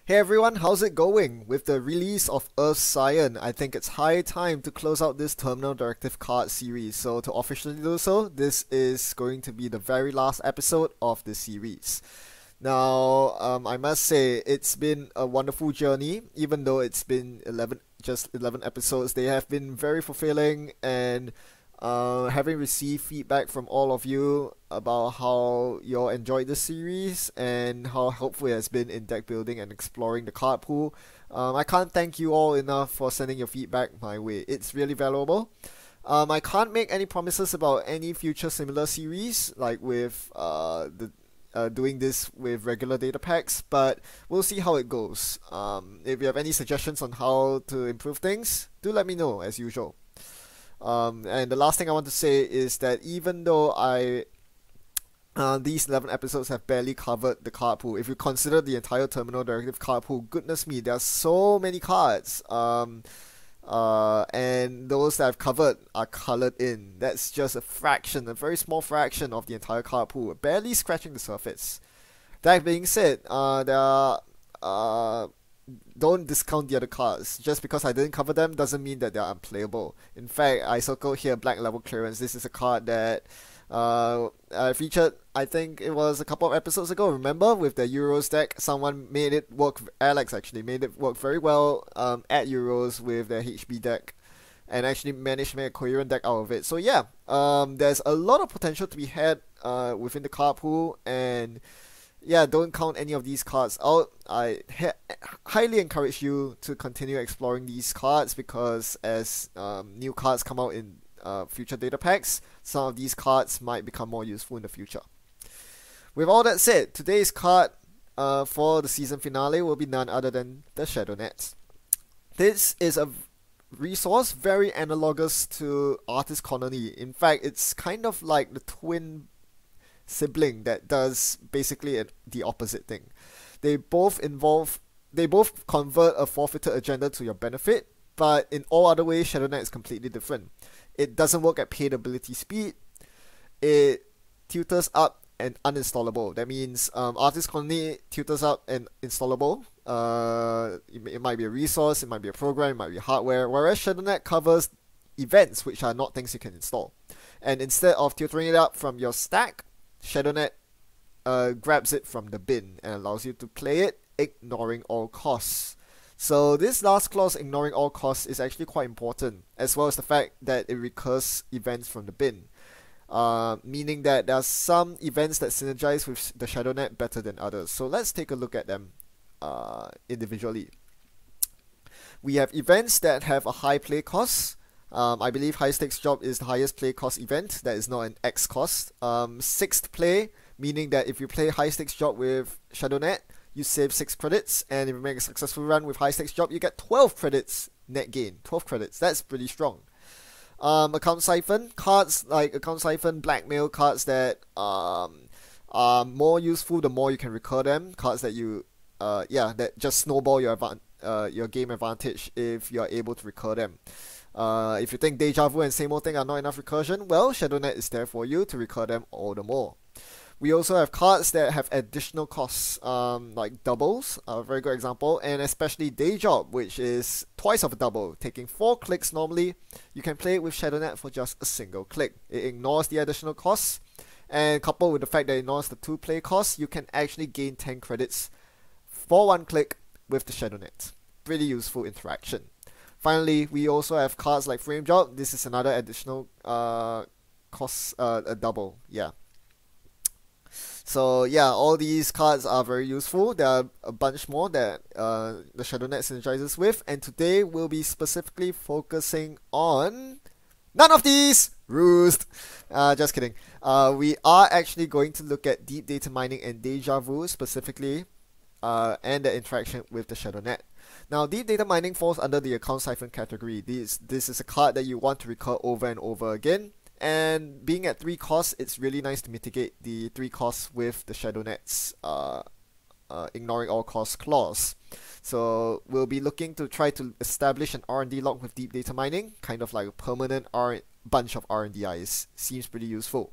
Hey everyone, how's it going? With the release of Earth Scion, I think it's high time to close out this Terminal Directive card series. So to officially do so, this is going to be the very last episode of the series. Now, I must say it's been a wonderful journey. Even though it's been just 11 episodes, they have been very fulfilling and having received feedback from all of you about how you all enjoyed the series and how helpful it has been in deck building and exploring the card pool. I can't thank you all enough for sending your feedback my way. It's really valuable. I can't make any promises about any future similar series, like with doing this with regular data packs, but we'll see how it goes. If you have any suggestions on how to improve things, do let me know as usual. And the last thing I want to say is that even though these 11 episodes have barely covered the card pool, if you consider the entire Terminal Directive card pool, goodness me, there are so many cards. And those that I've covered are colored in. That's just a fraction, a very small fraction of the entire card pool, barely scratching the surface. That being said, don't discount the other cards. Just because I didn't cover them doesn't mean that they're unplayable. In fact, I circled here Black Level Clearance. This is a card that I featured, I think it was a couple of episodes ago, remember? With the Euros deck, someone made it work, Alex actually made it work very well at Euros with their HB deck and actually managed to make a coherent deck out of it. So yeah, there's a lot of potential to be had within the card pool, and yeah, don't count any of these cards out. I highly encourage you to continue exploring these cards because as new cards come out in future data packs, some of these cards might become more useful in the future. With all that said, today's card for the season finale will be none other than the Shadow Net. This is a resource very analogous to Artist Colony. In fact, it's kind of like the twin sibling that does basically the opposite thing. They both convert a forfeited agenda to your benefit, but in all other ways, Shadow Knight is completely different. It doesn't work at paid ability speed. It tutors up and uninstallable. That means Artist Colony tutors up and installable. It might be a resource, it might be a program, it might be hardware, whereas Shadow Knight covers events, which are not things you can install. And instead of tutoring it up from your stack, Shadow Knight grabs it from the bin and allows you to play it, ignoring all costs. So this last clause, ignoring all costs, is actually quite important, as well as the fact that it recurs events from the bin. Meaning that there are some events that synergize with the Shadow Net better than others. So let's take a look at them individually. We have events that have a high play cost. I believe High Stakes Job is the highest play cost event. That is not an X cost. Sixth play, meaning that if you play High Stakes Job with Shadow Net, you save 6 credits, and if you make a successful run with High Stakes Job, you get 12 credits net gain. 12 credits, that's pretty strong. Account Siphon, cards like Account Siphon, Blackmail, cards that are more useful the more you can recur them. Cards that that just snowball your game advantage if you're able to recur them. If you think Deja Vu and Same Old Thing are not enough recursion, well, Shadow Net is there for you to recur them all the more. We also have cards that have additional costs, like doubles, a very good example, and especially Day Job, which is twice of a double, taking 4 clicks normally. You can play it with Shadow Net for just a single click. It ignores the additional costs, and coupled with the fact that it ignores the 2 play costs, you can actually gain 10 credits for 1 click with the Shadow Net. Pretty useful interaction. Finally, we also have cards like Frame Job. This is another additional cost, a double, yeah. So yeah, all these cards are very useful. There are a bunch more that the Shadow Net synergizes with, and today we'll be specifically focusing on none of these! Roost! Just kidding. We are actually going to look at Deep Data Mining and Deja Vu specifically, and the interaction with the Shadow Net. Now, Deep Data Mining falls under the Account Siphon category. This is a card that you want to recur over and over again. And being at 3 costs, it's really nice to mitigate the 3 costs with the Shadow Net's ignoring all costs clause. So we'll be looking to try to establish an R&D lock with Deep Data Mining, kind of like a permanent bunch of R&Dis. Seems pretty useful.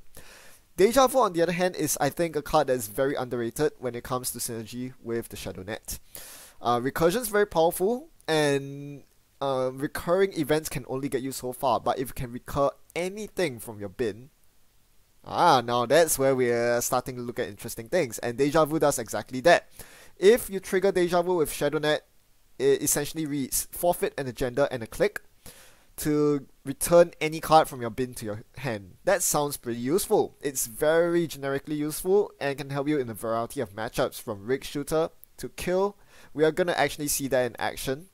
Deja Vu, on the other hand, is, I think, a card that is very underrated when it comes to synergy with the Shadow Net. Recursion is very powerful, and recurring events can only get you so far. But if you can recur anything from your bin, now that's where we're starting to look at interesting things. And Deja Vu does exactly that. If you trigger Deja Vu with ShadowNet, it essentially reads forfeit an agenda and a click to return any card from your bin to your hand. That sounds pretty useful. It's very generically useful and can help you in a variety of matchups, from rig shooter to kill. We are gonna actually see that in action.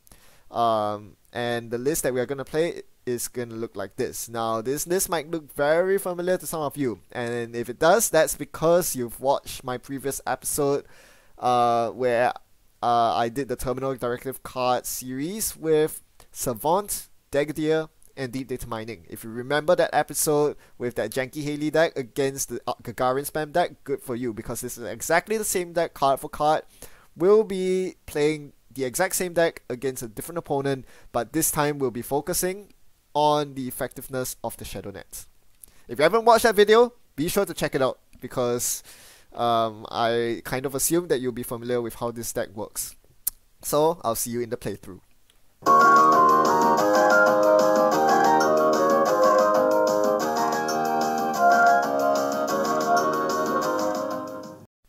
And the list that we are gonna play is gonna look like this. Now, this list might look very familiar to some of you, and if it does, that's because you've watched my previous episode where I did the Terminal Directive card series with Savant, Degdeer, and Deep Data Mining. If you remember that episode with that janky Haley deck against the Gagarin spam deck, good for you, because this is exactly the same deck card for card. We'll be playing the exact same deck against a different opponent, but this time we'll be focusing on the effectiveness of the ShadowNet. If you haven't watched that video, be sure to check it out, because I kind of assume that you'll be familiar with how this deck works. So I'll see you in the playthrough.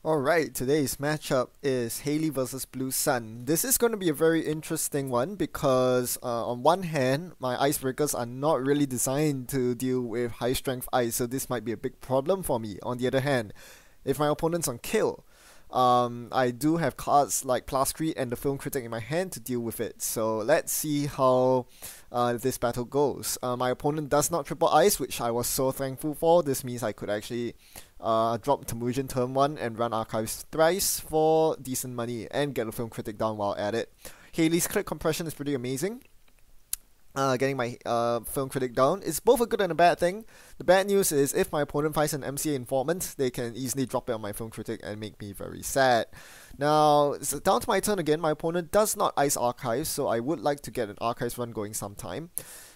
Alright, today's matchup is Haley versus Blue Sun. This is going to be a very interesting one because on one hand, my icebreakers are not really designed to deal with high strength ice, so this might be a big problem for me. On the other hand, if my opponent's on kill, I do have cards like Plascrete and the Film Critic in my hand to deal with it. So let's see how this battle goes. My opponent does not triple ice, which I was so thankful for. This means I could actually drop Temujin turn 1 and run Archives thrice for decent money and get a Film Critic down while at it. Haley's click compression is pretty amazing. Getting my Film Critic down is both a good and a bad thing. The bad news is if my opponent finds an MCA informant, they can easily drop it on my Film Critic and make me very sad. Now, it's down to my turn again. My opponent does not ice Archives, so I would like to get an Archives run going sometime.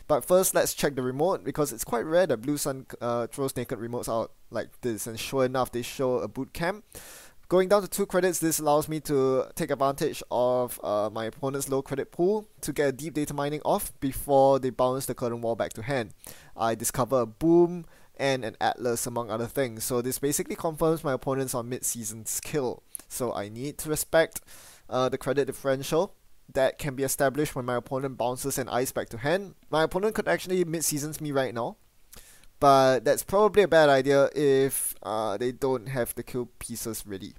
But first, let's check the remote, because it's quite rare that Blue Sun throws naked remotes out like this, and sure enough, they show a boot camp. Going down to 2 credits, this allows me to take advantage of my opponent's low credit pool to get a deep data mining off before they bounce the curtain wall back to hand. I discover a boom and an atlas, among other things, so this basically confirms my opponent's on mid-season skill. So I need to respect the credit differential that can be established when my opponent bounces an ice back to hand. My opponent could actually mid-seasons me right now, but that's probably a bad idea if they don't have the kill pieces ready.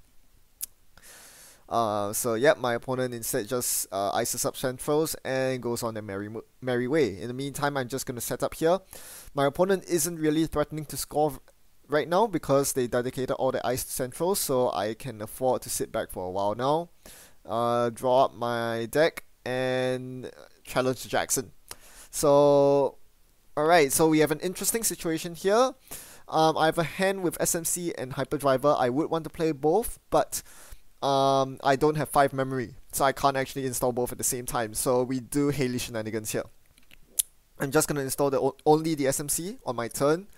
So yeah, my opponent instead just ices up centrals and goes on their merry way. In the meantime, I'm just going to set up here. My opponent isn't really threatening to score right now because they dedicated all the ice to centrals, so I can afford to sit back for a while now. Draw up my deck and challenge Jackson. So alright, so we have an interesting situation here. I have a hand with SMC and Hyperdriver. I would want to play both, but I don't have 5 memory, so I can't actually install both at the same time. So we do Haley shenanigans here. I'm just going to install only the SMC on my turn.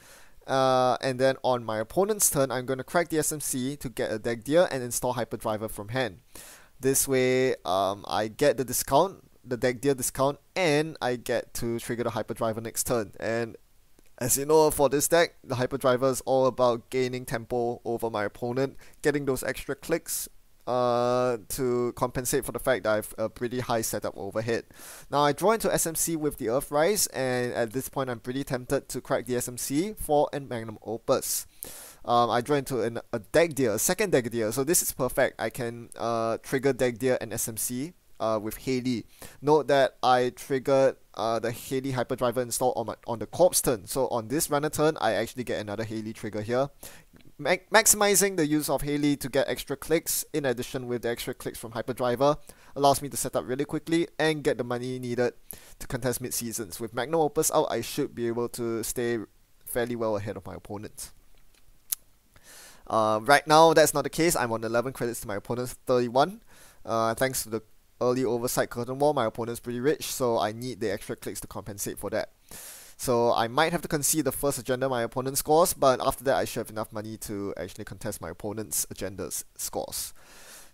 And then on my opponent's turn, I'm going to crack the SMC to get a Degdeer and install Hyperdriver from hand. This way, I get the discount, the Degdeer discount, and I get to trigger the Hyperdriver next turn. And as you know, for this deck, the Hyperdriver is all about gaining tempo over my opponent, getting those extra clicks to compensate for the fact that I have a pretty high setup overhead. Now I draw into SMC with the Earthrise, and at this point I'm pretty tempted to crack the SMC for a Magnum Opus. I draw into a Degdeer, a second Degdeer, so this is perfect. I can trigger Degdeer and SMC with Haley. Note that I triggered the Haley Hyperdriver install on the Corpse turn, so on this runner turn I actually get another Haley trigger here. Maximizing the use of Haley to get extra clicks, in addition with the extra clicks from Hyperdriver, allows me to set up really quickly and get the money needed to contest mid-seasons. With Magnum Opus out, I should be able to stay fairly well ahead of my opponent. Right now, that's not the case. I'm on 11 credits to my opponent's 31. Thanks to the early oversight curtain wall, my opponent's pretty rich, so I need the extra clicks to compensate for that. So I might have to concede the first agenda my opponent scores, but after that I should have enough money to actually contest my opponent's agenda's scores.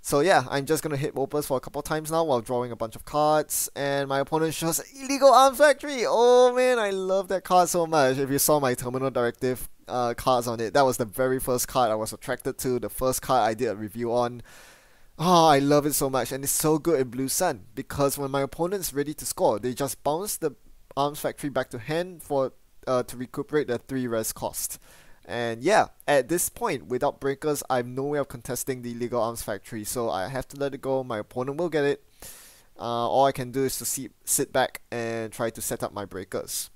So yeah, I'm just gonna hit Opus for a couple times now while drawing a bunch of cards, and my opponent shows Illegal Arms Factory. Oh man, I love that card so much. If you saw my Terminal Directive cards on it, that was the very first card I was attracted to, the first card I did a review on. Oh, I love it so much, and it's so good in Blue Sun, because when my opponent's ready to score, they just bounce the Arms Factory back to hand for to recuperate the 3 res cost. And yeah, at this point, without breakers, I have no way of contesting the Illegal Arms Factory, so I have to let it go. My opponent will get it. All I can do is to sit back and try to set up my breakers.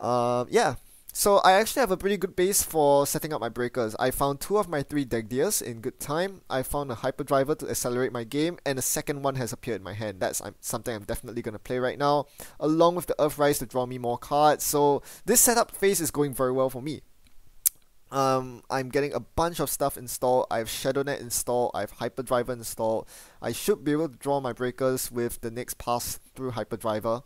Yeah, so I actually have a pretty good base for setting up my breakers. I found 2 of my 3 deck deers in good time. I found a Hyperdriver to accelerate my game, and a second one has appeared in my hand. That's something I'm definitely going to play right now, along with the Earthrise to draw me more cards. So this setup phase is going very well for me. I'm getting a bunch of stuff installed. I have ShadowNet installed, I have Hyperdriver installed. I should be able to draw my breakers with the next pass through Hyperdriver.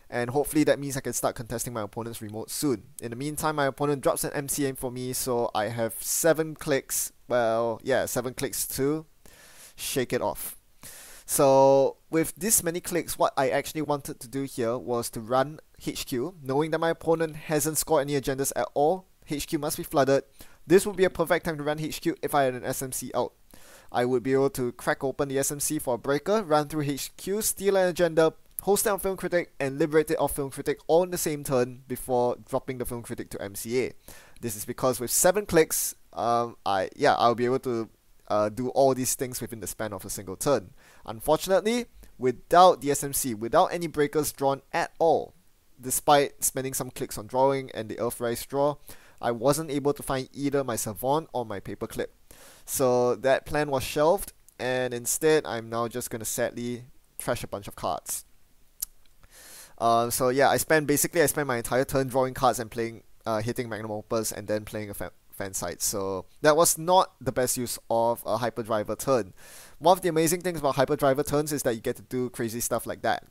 And hopefully that means I can start contesting my opponent's remote soon. In the meantime, my opponent drops an MCA for me, so I have 7 clicks. Well, yeah, 7 clicks to shake it off. So with this many clicks, what I actually wanted to do here was to run HQ, knowing that my opponent hasn't scored any agendas at all. HQ must be flooded. This would be a perfect time to run HQ if I had an SMC out. I would be able to crack open the SMC for a breaker, run through HQ, steal an agenda, host it on Film Critic, and liberate it off Film Critic all in the same turn before dropping the Film Critic to MCA. This is because with 7 clicks, I'll be able to do all these things within the span of a single turn. Unfortunately, without the SMC, without any breakers drawn at all, despite spending some clicks on drawing and the Earthrise draw, I wasn't able to find either my Savant or my Paperclip. So that plan was shelved, and instead I'm now just going to sadly trash a bunch of cards. So yeah, I spent my entire turn drawing cards and playing, hitting Magnum Opus and then playing a fan site. So that was not the best use of a Hyperdriver turn. One of the amazing things about Hyperdriver turns is that you get to do crazy stuff like that.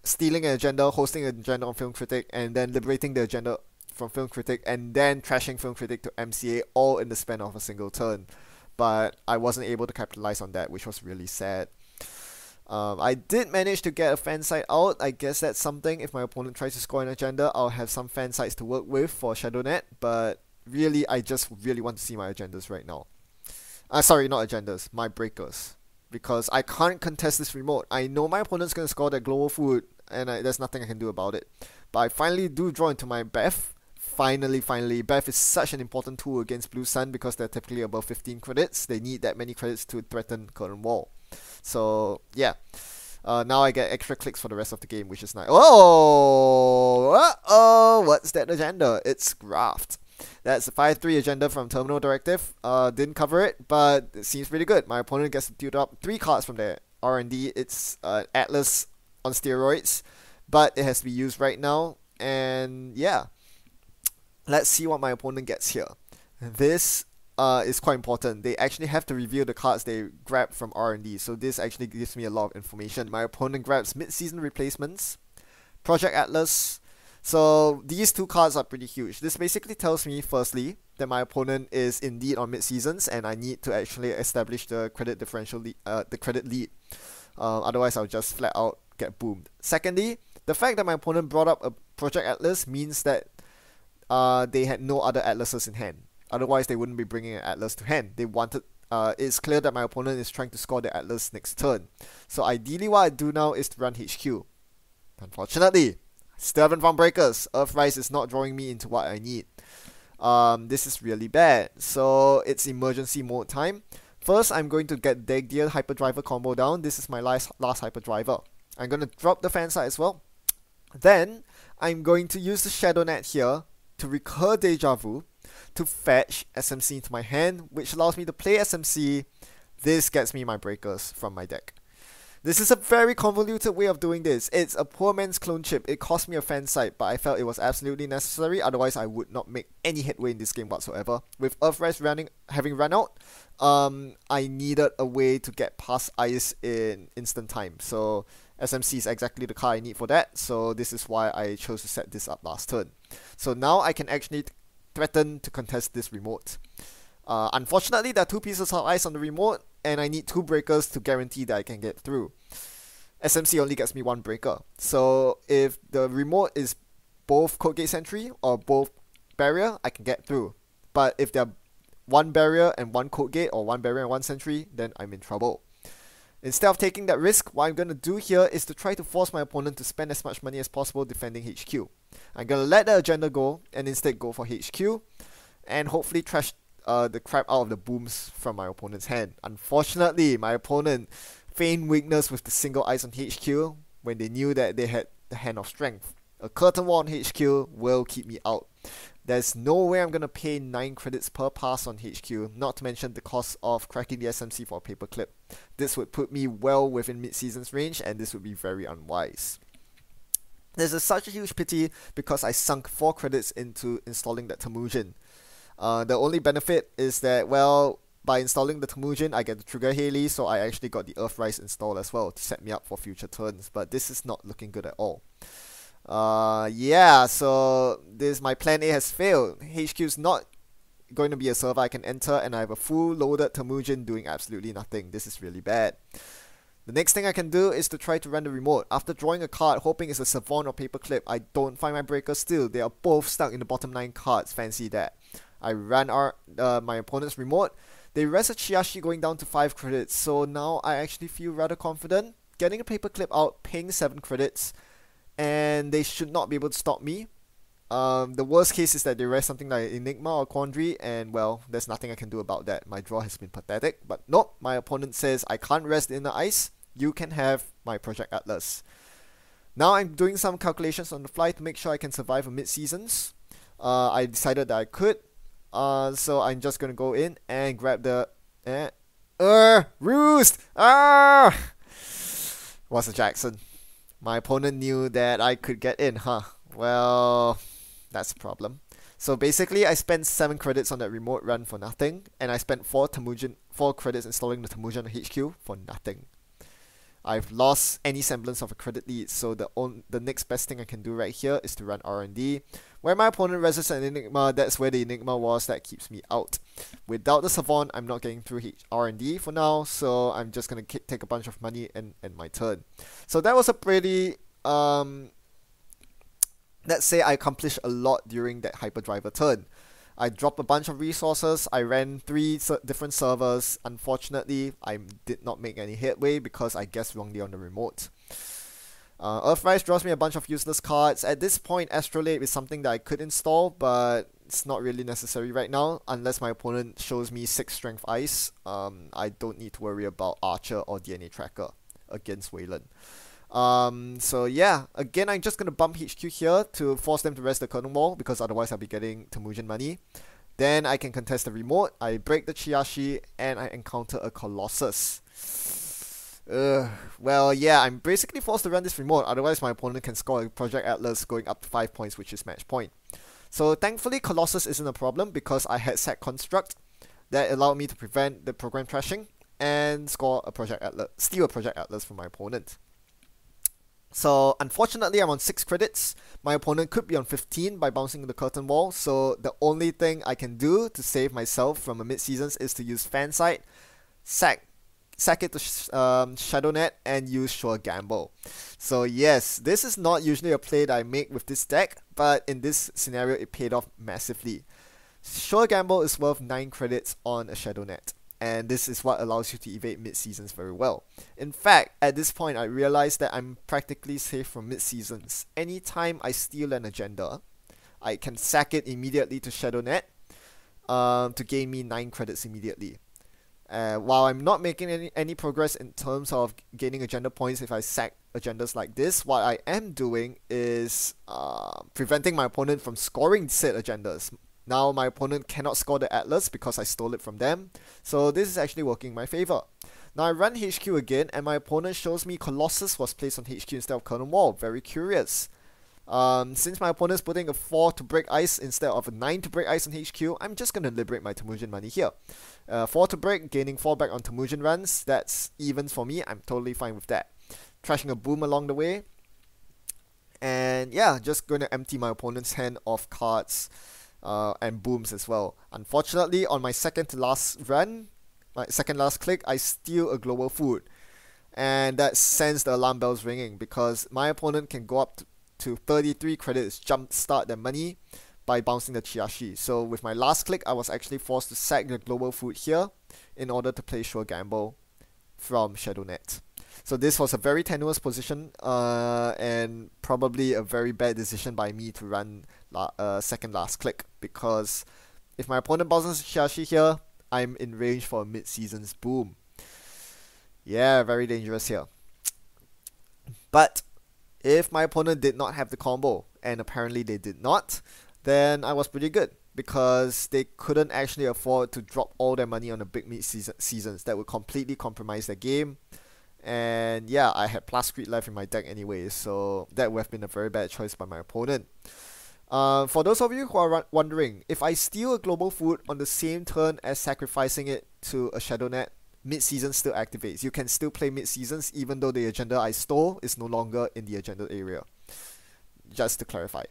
Stealing an agenda, hosting an agenda on Film Critic, and then liberating the agenda from Film Critic, and then trashing Film Critic to MCA, all in the span of a single turn. But I wasn't able to capitalize on that, which was really sad. I did manage to get a fan site out. I guess that's something. If my opponent tries to score an agenda, I'll have some fan sites to work with for ShadowNet, but really, I just really want to see my agendas right now. Sorry, not agendas, my breakers. Because I can't contest this remote. I know my opponent's going to score that global food, and there's nothing I can do about it. But I finally do draw into my Beth. Finally. Beth is such an important tool against Blue Sun because they're typically above 15 credits. They need that many credits to threaten Curtain Wall. So, yeah. Now I get extra clicks for the rest of the game, which is nice. Oh, what's that agenda? It's Graft. That's a 5-3 agenda from Terminal Directive. Didn't cover it, but it seems pretty good. My opponent gets to build up 3 cards from there. R&D, it's Atlas on steroids, but it has to be used right now. And yeah, let's see what my opponent gets here. This is quite important. They actually have to reveal the cards they grab from R&D, so this actually gives me a lot of information. My opponent grabs mid-season replacements, Project Atlas. So these 2 cards are pretty huge. This basically tells me, firstly, that my opponent is indeed on mid-seasons, and I need to actually establish the credit differential the credit lead. Otherwise, I'll just flat out get boomed. Secondly, the fact that my opponent brought up a Project Atlas means that they had no other Atlases in hand. Otherwise, they wouldn't be bringing an Atlas to hand. They wanted. It's clear that my opponent is trying to score the Atlas next turn. So ideally, what I do now is to run HQ. Unfortunately, still haven't found breakers. Earthrise is not drawing me into what I need. This is really bad. So it's emergency mode time. First, I'm going to get Dear Hyperdriver combo down. This is my last Hyperdriver. I'm going to drop the fan site as well. Then, I'm going to use the ShadowNet here to recur Deja Vu to fetch SMC into my hand, which allows me to play SMC. This gets me my breakers from my deck. This is a very convoluted way of doing this. It's a poor man's clone chip. It cost me a fan site, but I felt it was absolutely necessary. Otherwise, I would not make any headway in this game whatsoever. With Earthrise having run out, I needed a way to get past ice in instant time. So SMC is exactly the card I need for that. So this is why I chose to set this up last turn. So now I can actually threaten to contest this remote. Unfortunately, there are two pieces of ice on the remote, and I need two breakers to guarantee that I can get through. SMC only gets me one breaker. So if the remote is both code gate sentry or both barrier, I can get through. But if they're one barrier and one code gate, or one barrier and one sentry, then I'm in trouble. Instead of taking that risk, what I'm going to do here is to try to force my opponent to spend as much money as possible defending HQ. I'm going to let the agenda go and instead go for HQ and hopefully trash the crap out of the booms from my opponent's hand. Unfortunately, my opponent feigned weakness with the single ice on HQ when they knew that they had the hand of strength. A curtain wall on HQ will keep me out. There's no way I'm going to pay 9 credits per pass on HQ, not to mention the cost of cracking the SMC for a paperclip. This would put me well within mid-season's range, and this would be very unwise. This is such a huge pity because I sunk 4 credits into installing that Temujin. The only benefit is that, well, by installing the Temujin, I get to trigger Haley, so I actually got the Earthrise installed as well to set me up for future turns, but this is not looking good at all. Yeah, so my plan A has failed. HQ is not going to be a server I can enter, and I have a full loaded Temujin doing absolutely nothing. This is really bad. The next thing I can do is to try to run the remote. After drawing a card, hoping it's a Savant or Paperclip, I don't find my breakers still. They are both stuck in the bottom 9 cards. Fancy that. I ran my opponent's remote. They rest a Chiashi going down to 5 credits, so now I actually feel rather confident. Getting a Paperclip out, paying 7 credits, and they should not be able to stop me. The worst case is that they rest something like Enigma or Quandary, and well, there's nothing I can do about that. My draw has been pathetic, but nope, my opponent says I can't rest in the ice. You can have my Project Atlas. Now I'm doing some calculations on the fly to make sure I can survive a mid-seasons. I decided that I could, so I'm just gonna go in and grab the Roost! What's a Jackson? My opponent knew that I could get in, huh? Well, that's a problem. So basically, I spent 7 credits on that remote run for nothing, and I spent 4 credits installing the Temujin on HQ for nothing. I've lost any semblance of a credit lead, so the next best thing I can do right here is to run R&D. Where my opponent resists an Enigma, that's where the Enigma was that keeps me out. Without the Savant, I'm not getting through R&D for now, so I'm just going to take a bunch of money and end my turn. So that was a pretty, let's say I accomplished a lot during that Hyperdriver turn. I dropped a bunch of resources, I ran 3 different servers. Unfortunately, I did not make any headway because I guessed wrongly on the remote. Earthrise draws me a bunch of useless cards. At this point, Astrolabe is something that I could install, but it's not really necessary right now. Unless my opponent shows me 6 Strength Ice, I don't need to worry about Archer or DNA Tracker against Wayland. So yeah, again, I'm just going to bump HQ here to force them to rest the curtain wall, because otherwise I'll be getting Temujin money. Then I can contest the remote, I break the Chiashi, and I encounter a Colossus. Well, yeah, I'm basically forced to run this remote, otherwise my opponent can score a Project Atlas going up to 5 points, which is match point. So thankfully, Colossus isn't a problem, because I had set Construct that allowed me to prevent the program trashing and score a Project Atlas, steal a Project Atlas from my opponent. So unfortunately, I'm on 6 credits. My opponent could be on 15 by bouncing the curtain wall, so the only thing I can do to save myself from a mid-seasons is to use Fansight, sack it to Shadownet, and use Sure Gamble. So yes, this is not usually a play that I make with this deck, but in this scenario it paid off massively. Sure Gamble is worth 9 credits on a Shadownet, and this is what allows you to evade mid-seasons very well. In fact, at this point I realized that I'm practically safe from mid-seasons. Anytime I steal an agenda, I can sack it immediately to Shadownet to gain me 9 credits immediately. While I'm not making any progress in terms of gaining agenda points if I sack agendas like this, what I am doing is preventing my opponent from scoring said agendas. Now my opponent cannot score the Atlas because I stole it from them, so this is actually working in my favor. Now I run HQ again, and my opponent shows me Colossus was placed on HQ instead of Curtain Wall. Very curious. Since my opponent is putting a 4 to break ice instead of a 9 to break ice on HQ, I'm just going to liberate my Temujin money here. 4 to break, gaining 4 back on Temujin runs, that's even for me, I'm totally fine with that. Trashing a boom along the way. And yeah, just going to empty my opponent's hand of cards. and booms as well. Unfortunately, on my second to last run, my second last click, I steal a global food, and that sends the alarm bells ringing because my opponent can go up to 33 credits, jumpstart their money by bouncing the Chiashi. So with my last click, I was actually forced to sack the global food here in order to play Sure Gamble from ShadowNet. So this was a very tenuous position, and probably a very bad decision by me to run second last click, because if my opponent bounces Chiashi here, I'm in range for a mid-season's boom. Yeah, very dangerous here. But if my opponent did not have the combo, and apparently they did not, then I was pretty good, because they couldn't actually afford to drop all their money on the big mid-seasons that would completely compromise their game. And yeah, I had Plascrete left in my deck anyway, so that would have been a very bad choice by my opponent. For those of you who are wondering, if I steal a global food on the same turn as sacrificing it to a ShadowNet, mid-season still activates. You can still play mid-seasons even though the agenda I stole is no longer in the agenda area. Just to clarify.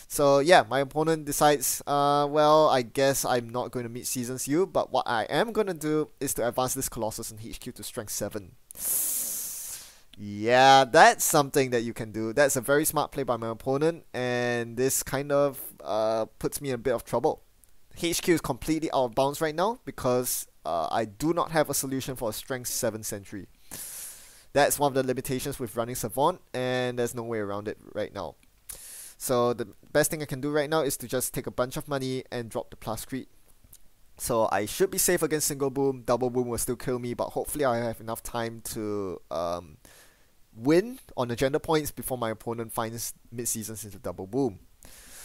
So yeah, my opponent decides, well, I guess I'm not going to mid-seasons you, but what I am going to do is to advance this Colossus in HQ to strength 7. Yeah, that's something that you can do. That's a very smart play by my opponent, and this kind of puts me in a bit of trouble. HQ is completely out of bounds right now because I do not have a solution for a strength 7 sentry. That's one of the limitations with running Savant, and there's no way around it right now. So the best thing I can do right now is to just take a bunch of money and drop the Plascrete. So I should be safe against single boom. Double boom will still kill me, but hopefully I have enough time to win on agenda points before my opponent finds mid-seasons into double boom.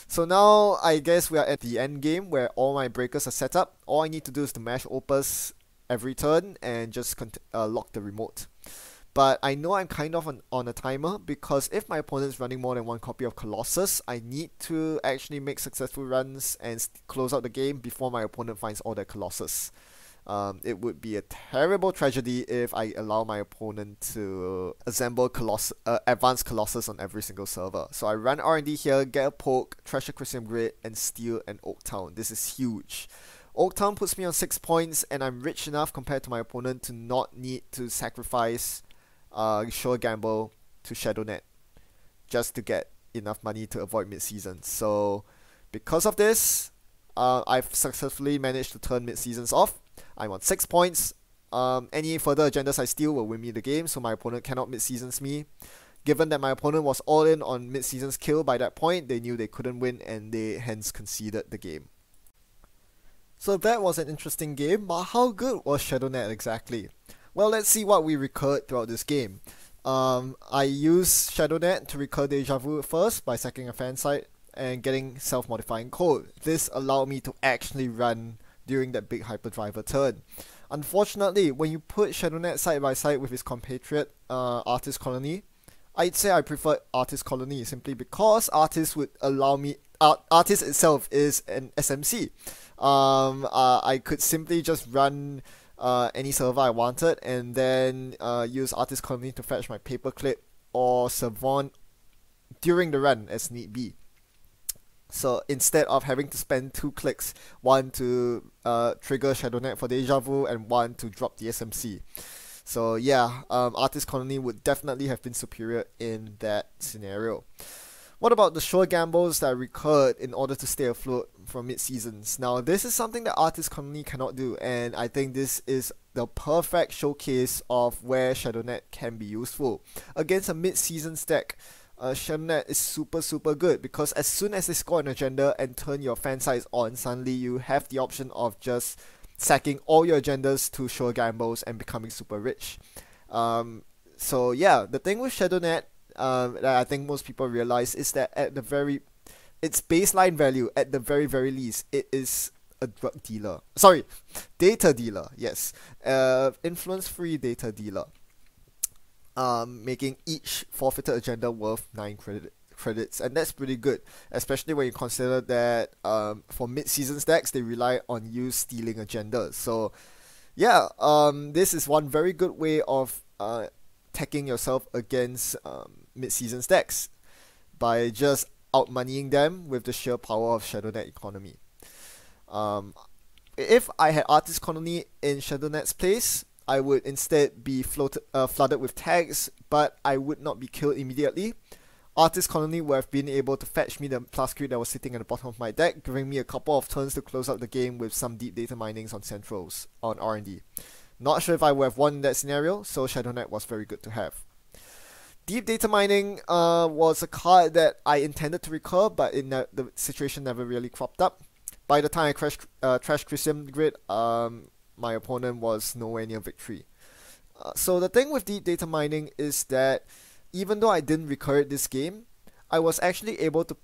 So now I guess we are at the end game where all my breakers are set up. All I need to do is to mash Opus every turn and just lock the remote. But I know I'm kind of on a timer, because if my opponent is running more than one copy of Colossus, I need to actually make successful runs and close out the game before my opponent finds all their Colossus. It would be a terrible tragedy if I allow my opponent to assemble advanced Colossus on every single server. So I run R&D here, get a poke, trash a Crisium Grid, and steal an Oaktown. This is huge. Oaktown puts me on 6 points, and I'm rich enough compared to my opponent to not need to sacrifice Sure Gamble to ShadowNet just to get enough money to avoid mid-season. So because of this, I've successfully managed to turn mid-seasons off. I'm on 6 points. Any further agendas I steal will win me the game, so my opponent cannot mid-seasons me. Given that my opponent was all in on mid-seasons kill by that point, they knew they couldn't win, and they hence conceded the game. So that was an interesting game, but how good was ShadowNet exactly? Well, let's see what we recurred throughout this game. I used ShadowNet to recur Deja Vu first by sacking a fan site and getting self-modifying code. This allowed me to actually run during that big hyperdriver turn. Unfortunately, when you put ShadowNet side by side with his compatriot, Artist Colony, I'd say I prefer Artist Colony simply because Artist would allow me... Artist itself is an SMC. I could simply just run any server I wanted and then use Artist Colony to fetch my paperclip or Savant during the run as need be. So instead of having to spend 2 clicks, one to trigger ShadowNet for Deja Vu and one to drop the SMC. So yeah, Artist Colony would definitely have been superior in that scenario. What about the Sure Gambles that recurred in order to stay afloat from mid-seasons? Now this is something that Artist Colony cannot do, and I think this is the perfect showcase of where ShadowNet can be useful. Against a mid-seasons deck, ShadowNet is super good, because as soon as they score an agenda and turn your fan sites on, suddenly you have the option of just sacking all your agendas to Sure Gambles and becoming super rich. So yeah, the thing with ShadowNet that I think most people realize is that at the its baseline value, at the very least, it is a drug dealer. Sorry, data dealer, yes. Influence-free data dealer. Making each forfeited agenda worth 9 credits, and that's pretty good, especially when you consider that for mid-season decks, they rely on you stealing agendas. So yeah, this is one very good way of teching yourself against mid-season decks by just outmoneying them with the sheer power of ShadowNet economy. Um, if I had Artist Colony in ShadowNet's place, I would instead be flooded with tags, but I would not be killed immediately. Artist Colony would have been able to fetch me the plus creep that was sitting at the bottom of my deck, giving me a couple of turns to close out the game with some deep data minings on centrals, on R&D. Not sure if I would have won in that scenario, so ShadowNet was very good to have. Deep data mining was a card that I intended to recur, but the situation never really cropped up. By the time I trashed Christian Grid, my opponent was nowhere near victory. So the thing with deep data mining is that even though I didn't recur it this game, I was actually able to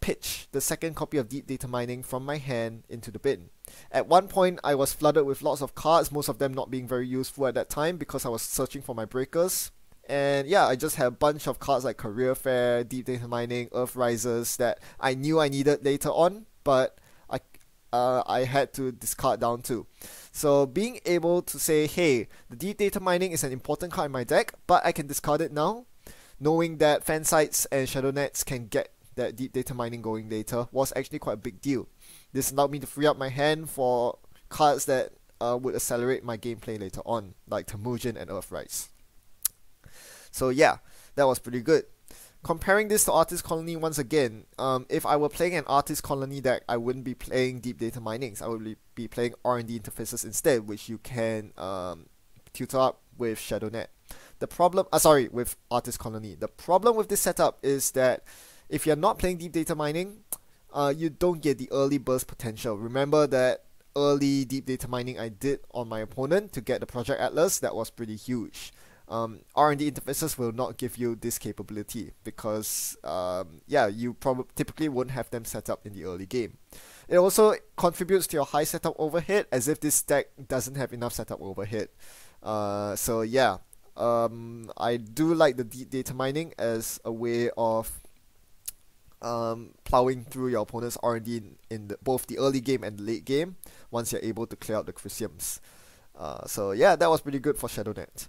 pitch the second copy of deep data mining from my hand into the bin. At one point, I was flooded with lots of cards, most of them not being very useful at that time because I was searching for my breakers. And yeah, I just had a bunch of cards like Career Fair, Deep Data Mining, Earth Risers that I knew I needed later on, but I had to discard down too. So being able to say, hey, the Deep Data Mining is an important card in my deck, but I can discard it now, knowing that fan sites and shadow nets can get that deep data mining going later, was actually quite a big deal. This allowed me to free up my hand for cards that would accelerate my gameplay later on, like Temujin and Earthrise. So yeah, that was pretty good. Comparing this to Artist Colony once again, if I were playing an Artist Colony deck, I wouldn't be playing Deep Data Minings. I would be playing R&D interfaces instead, which you can tutor up with ShadowNet. The problem, with Artist Colony. The problem with this setup is that if you're not playing Deep Data Mining, you don't get the early burst potential. Remember that early Deep Data Mining I did on my opponent to get the Project Atlas? That was pretty huge. R&D interfaces will not give you this capability because you typically won't have them set up in the early game. It also contributes to your high setup overhead, as if this deck doesn't have enough setup overhead. So yeah, I do like the deep data mining as a way of plowing through your opponent's R&D in both the early game and the late game once you're able to clear out the Chrysiums. So yeah, that was pretty good for ShadowNet.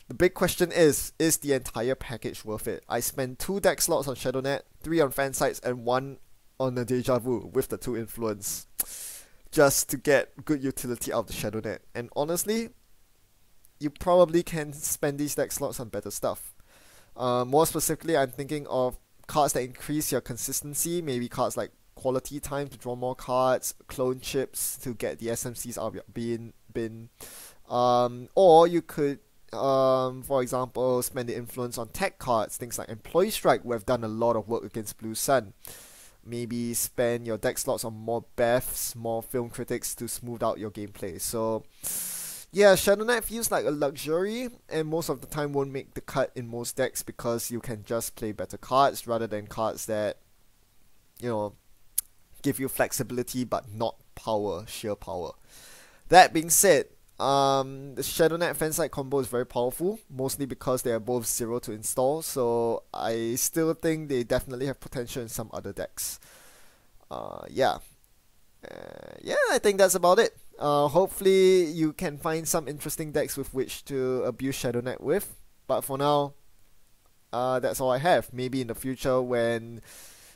The big question is the entire package worth it? I spent 2 deck slots on ShadowNet, 3 on fan sites, and 1 on the Deja Vu with the 2 influence, just to get good utility out of the ShadowNet. And honestly, you probably can spend these deck slots on better stuff. More specifically, I'm thinking of cards that increase your consistency, maybe cards like Quality Time to draw more cards, Clone Chips to get the SMCs out of your bin, or you could for example, spend the influence on tech cards, things like Employee Strike, who have done a lot of work against Blue Sun. Maybe spend your deck slots on more Beths, more Film Critics to smooth out your gameplay. So, yeah, ShadowNet feels like a luxury, and most of the time won't make the cut in most decks because you can just play better cards rather than cards that, give you flexibility but not power, sheer power. That being said, the ShadowNet Fansite combo is very powerful, mostly because they are both 0 to install, so I still think they definitely have potential in some other decks. I think that's about it. Hopefully you can find some interesting decks with which to abuse ShadowNet with, but for now, that's all I have. Maybe in the future when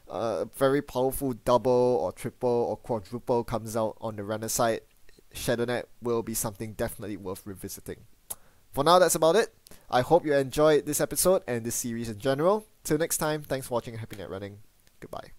a very powerful double or triple or quadruple comes out on the runner side, ShadowNet will be something definitely worth revisiting. For now, that's about it. I hope you enjoyed this episode and this series in general. Till next time, thanks for watching and happy net running. Goodbye.